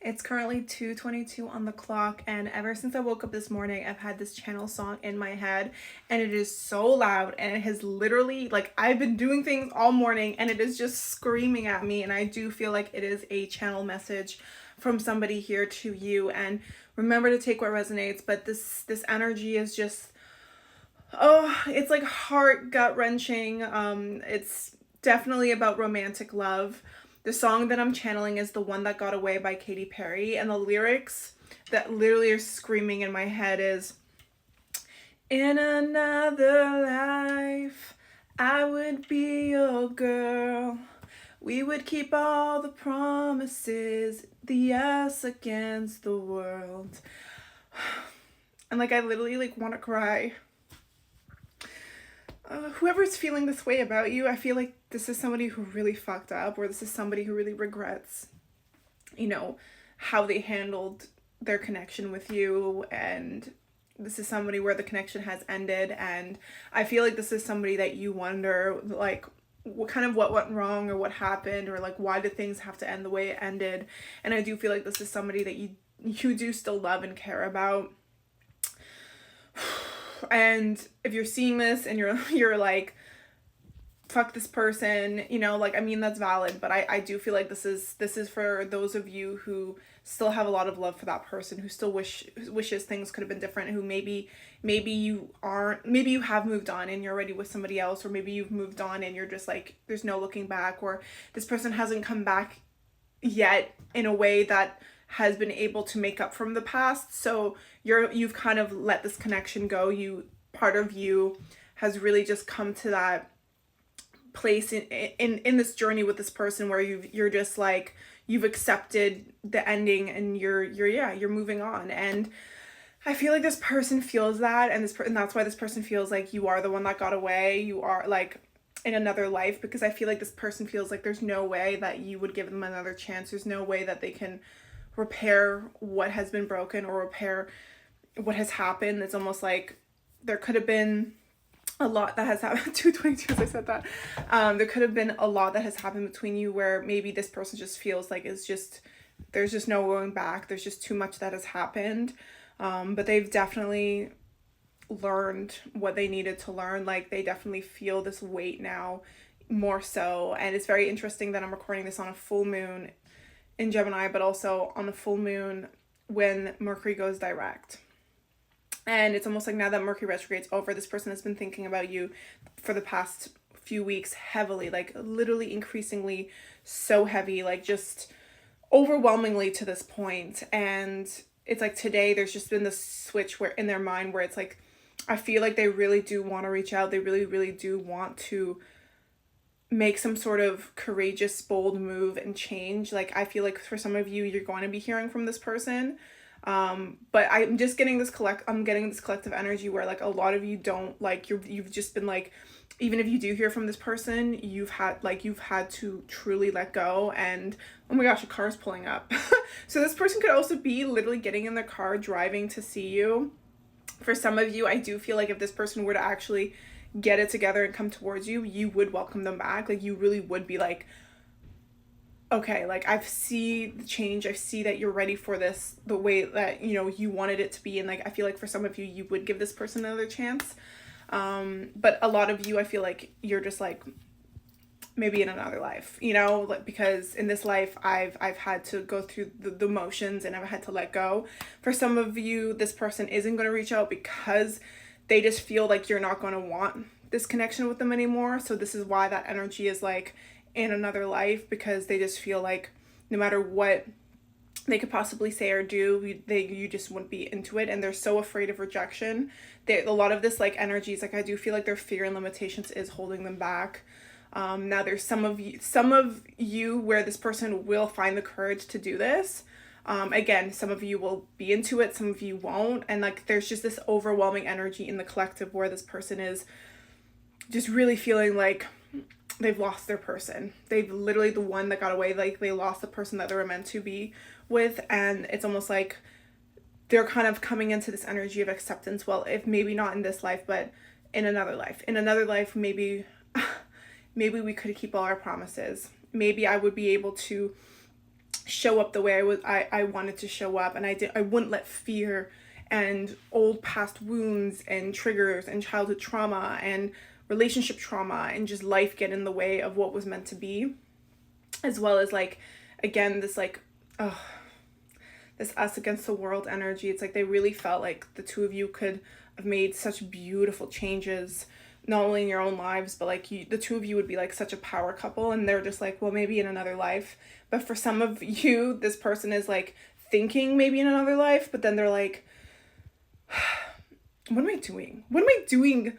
It's currently 2:22 on the clock, and ever since I woke up this morning, I've had this channel song in my head, and it is so loud, and it has literally, like, I've been doing things all morning, and it is just screaming at me, and I do feel like it is a channel message from somebody here to you, and remember to take what resonates, but this energy is just, oh, it's like heart gut-wrenching. It's definitely about romantic love. The song that I'm channeling is The One That Got Away by Katy Perry, and the lyrics that literally are screaming in my head is, in another life, I would be your girl. We would keep all the promises, the us against the world. And like I literally like want to cry. Whoever's feeling this way about you, I feel like this is somebody who really fucked up, or this is somebody who really regrets, how they handled their connection with you, and this is somebody where the connection has ended, and I feel like this is somebody that you wonder, like, what went wrong, or what happened, or like why did things have to end the way it ended. And I do feel like this is somebody that you do still love and care about. And if you're seeing this and you're like, fuck this person, like, I mean, that's valid, but I do feel like this is for those of you who still have a lot of love for that person, who still wishes things could have been different, who maybe you aren't, maybe you have moved on and you're already with somebody else, or maybe you've moved on and you're just like, there's no looking back, or this person hasn't come back yet in a way that has been able to make up from the past. So you've kind of let this connection go. Part of you has really just come to that place in this journey with this person where you're just like, you've accepted the ending, and you're moving on. And I feel like this person feels that, and that's why this person feels like you are the one that got away. You are like in another life, because I feel like this person feels like there's no way that you would give them another chance. There's no way that they can repair what has been broken, or repair what has happened. It's almost like there could have been a lot that has happened. 222 as I said that. There could have been a lot that has happened between you, where maybe this person just feels like there's just no going back. There's just too much that has happened. But they've definitely learned what they needed to learn. Like, they definitely feel this weight now more so. And it's very interesting that I'm recording this on a full moon in Gemini, but also on the full moon when Mercury goes direct. And it's almost like now that Mercury retrograde's over, this person has been thinking about you for the past few weeks heavily, like literally increasingly so heavy, like just overwhelmingly to this point. And it's like today there's just been this switch where in their mind where it's like, I feel like they really do want to reach out. They really, really do want to make some sort of courageous, bold move and change. Like, I feel like for some of you, you're going to be hearing from this person. But I'm just getting I'm getting this collective energy where like a lot of you don't, like, you've just been like, even if you do hear from this person, you've had to truly let go. And oh my gosh, a car's pulling up. So this person could also be literally getting in their car, driving to see you. For some of you, I do feel like if this person were to actually get it together and come towards you, you would welcome them back. Like, you really would be like, okay, like, I see the change. I see that you're ready for this the way that, you wanted it to be. And like, I feel like for some of you, you would give this person another chance. But a lot of you, I feel like you're just like, maybe in another life, like, because in this life I've had to go through the motions, and I've had to let go. For some of you, this person isn't going to reach out because they just feel like you're not going to want this connection with them anymore. So this is why that energy is like in another life, because they just feel like no matter what they could possibly say or do, you just wouldn't be into it, and they're so afraid of rejection. A lot of this like energy is like, I do feel like their fear and limitations is holding them back. Now there's some of you where this person will find the courage to do this. Again, some of you will be into it, some of you won't. And like, there's just this overwhelming energy in the collective where this person is just really feeling like they've lost their person. They've literally, the one that got away, like, they lost the person that they were meant to be with. And it's almost like they're kind of coming into this energy of acceptance. Well, if maybe not in this life, but in another life, maybe we could keep all our promises. Maybe I would be able to show up the way I wanted to show up, and I wouldn't let fear and old past wounds and triggers and childhood trauma and relationship trauma and just life get in the way of what was meant to be. As well as like, again, this like, oh, this us against the world energy. It's like they really felt like the two of you could have made such beautiful changes, not only in your own lives, but like the two of you would be like such a power couple. And they're just like, well, maybe in another life. But for some of you, this person is like thinking maybe in another life, but then they're like, what am I doing? What am I doing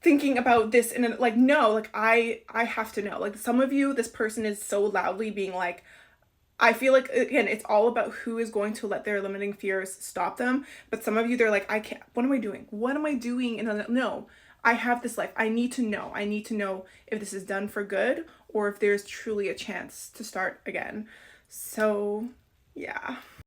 thinking about this? And like, no, like I have to know. Like some of you, this person is so loudly being like, I feel like, again, it's all about who is going to let their limiting fears stop them. But some of you, they're like, I can't, what am I doing? What am I doing? And no, I have this life. I need to know. I need to know if this is done for good or if there's truly a chance to start again. So, yeah.